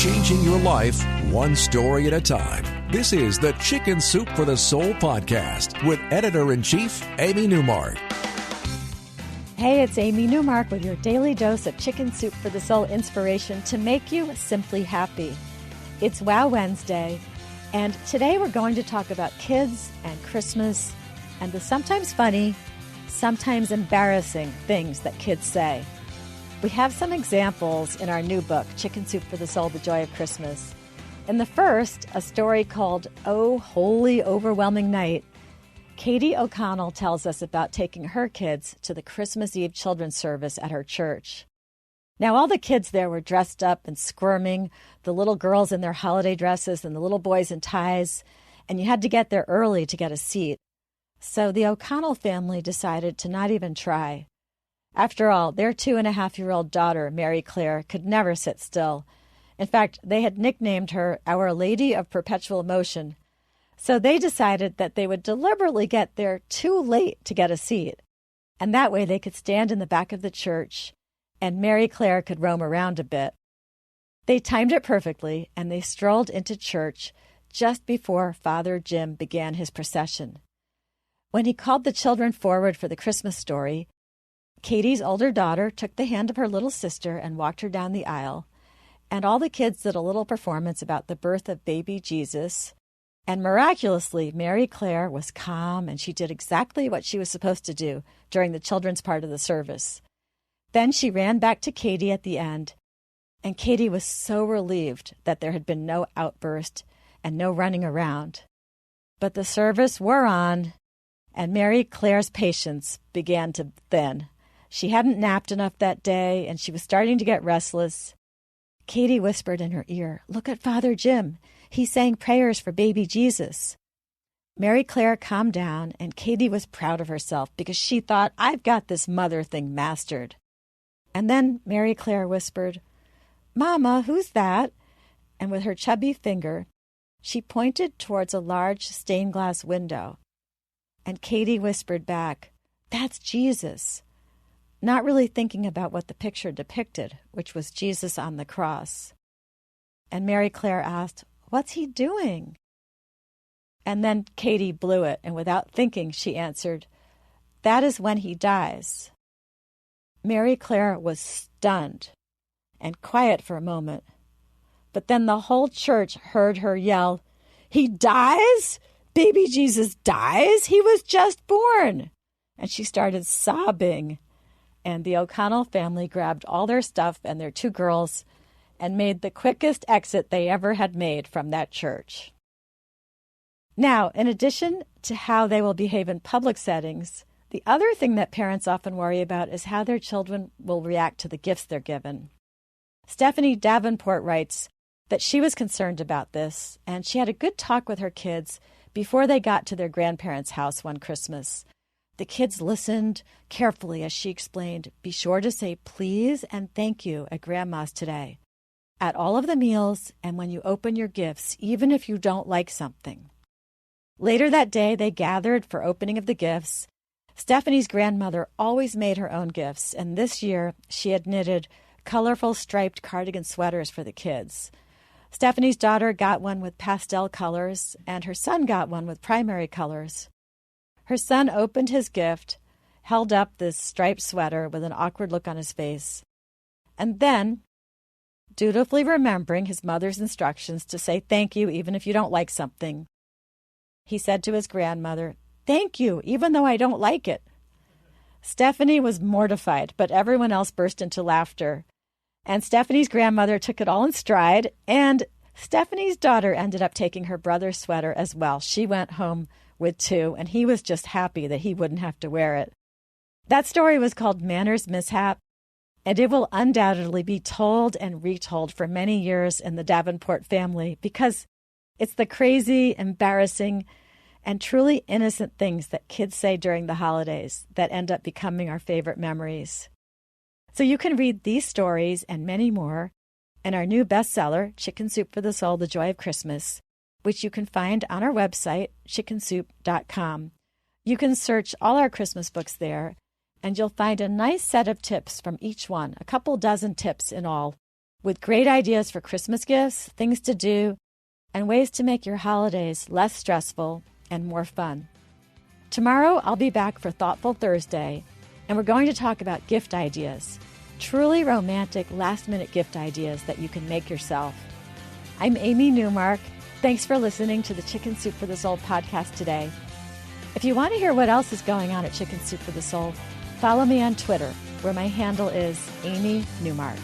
changing your life one story at a time. This is the Chicken Soup for the Soul podcast with Editor-in-Chief Amy Newmark. Hey, it's Amy Newmark with your daily dose of Chicken Soup for the Soul inspiration to make you simply happy. It's Wow Wednesday, and today we're going to talk about kids and Christmas and the sometimes funny, sometimes embarrassing things that kids say. We have some examples in our new book, Chicken Soup for the Soul, The Joy of Christmas. In the first, a story called Oh, Holy Overwhelming Night, Katie O'Connell tells us about taking her kids to the Christmas Eve children's service at her church. Now, all the kids there were dressed up and squirming, the little girls in their holiday dresses and the little boys in ties, and you had to get there early to get a seat. So the O'Connell family decided to not even try. After all, their 2.5-year-old daughter, Mary Claire, could never sit still. In fact, they had nicknamed her Our Lady of Perpetual Motion. So they decided that they would deliberately get there too late to get a seat. And that way they could stand in the back of the church and Mary Claire could roam around a bit. They timed it perfectly and they strolled into church just before Father Jim began his procession. When he called the children forward for the Christmas story, Katie's older daughter took the hand of her little sister and walked her down the aisle. And all the kids did a little performance about the birth of baby Jesus. And miraculously, Mary Claire was calm and she did exactly what she was supposed to do during the children's part of the service. Then she ran back to Katie at the end. And Katie was so relieved that there had been no outburst and no running around. But the service wore on, and Mary Claire's patience began to thin. She hadn't napped enough that day, and she was starting to get restless. Katie whispered in her ear, "Look at Father Jim. He's saying prayers for baby Jesus." Mary Claire calmed down, and Katie was proud of herself because she thought, "I've got this mother thing mastered." And then Mary Claire whispered, "Mama, who's that?" And with her chubby finger, she pointed towards a large stained glass window. And Katie whispered back, "That's Jesus," not really thinking about what the picture depicted, which was Jesus on the cross. And Mary Claire asked, "What's he doing?" And then Katie blew it, and without thinking, she answered, "That is when he dies." Mary Claire was stunned and quiet for a moment. But then the whole church heard her yell, "He dies? Baby Jesus dies? He was just born!" And she started sobbing. And the O'Connell family grabbed all their stuff and their 2 girls and made the quickest exit they ever had made from that church. Now, in addition to how they will behave in public settings, the other thing that parents often worry about is how their children will react to the gifts they're given. Stephanie Davenport writes that she was concerned about this, and she had a good talk with her kids before they got to their grandparents' house one Christmas. The kids listened carefully as she explained, "Be sure to say please and thank you at Grandma's today, at all of the meals, and when you open your gifts, even if you don't like something." Later that day, they gathered for opening of the gifts. Stephanie's grandmother always made her own gifts, and this year she had knitted colorful striped cardigan sweaters for the kids. Stephanie's daughter got one with pastel colors, and her son got one with primary colors. Her son opened his gift, held up this striped sweater with an awkward look on his face, and then, dutifully remembering his mother's instructions to say thank you even if you don't like something, he said to his grandmother, "Thank you, even though I don't like it." Stephanie was mortified, but everyone else burst into laughter. And Stephanie's grandmother took it all in stride, and Stephanie's daughter ended up taking her brother's sweater as well. She went home with 2, and he was just happy that he wouldn't have to wear it. That story was called Manners Mishap, and it will undoubtedly be told and retold for many years in the Davenport family because it's the crazy, embarrassing, and truly innocent things that kids say during the holidays that end up becoming our favorite memories. So you can read these stories and many more in our new bestseller, Chicken Soup for the Soul, The Joy of Christmas, which you can find on our website, chickensoup.com. You can search all our Christmas books there, and you'll find a nice set of tips from each one, a couple dozen tips in all, with great ideas for Christmas gifts, things to do, and ways to make your holidays less stressful and more fun. Tomorrow, I'll be back for Thoughtful Thursday, and we're going to talk about gift ideas, truly romantic last-minute gift ideas that you can make yourself. I'm Amy Newmark. Thanks for listening to the Chicken Soup for the Soul podcast today. If you want to hear what else is going on at Chicken Soup for the Soul, follow me on Twitter, where my handle is Amy Newmark.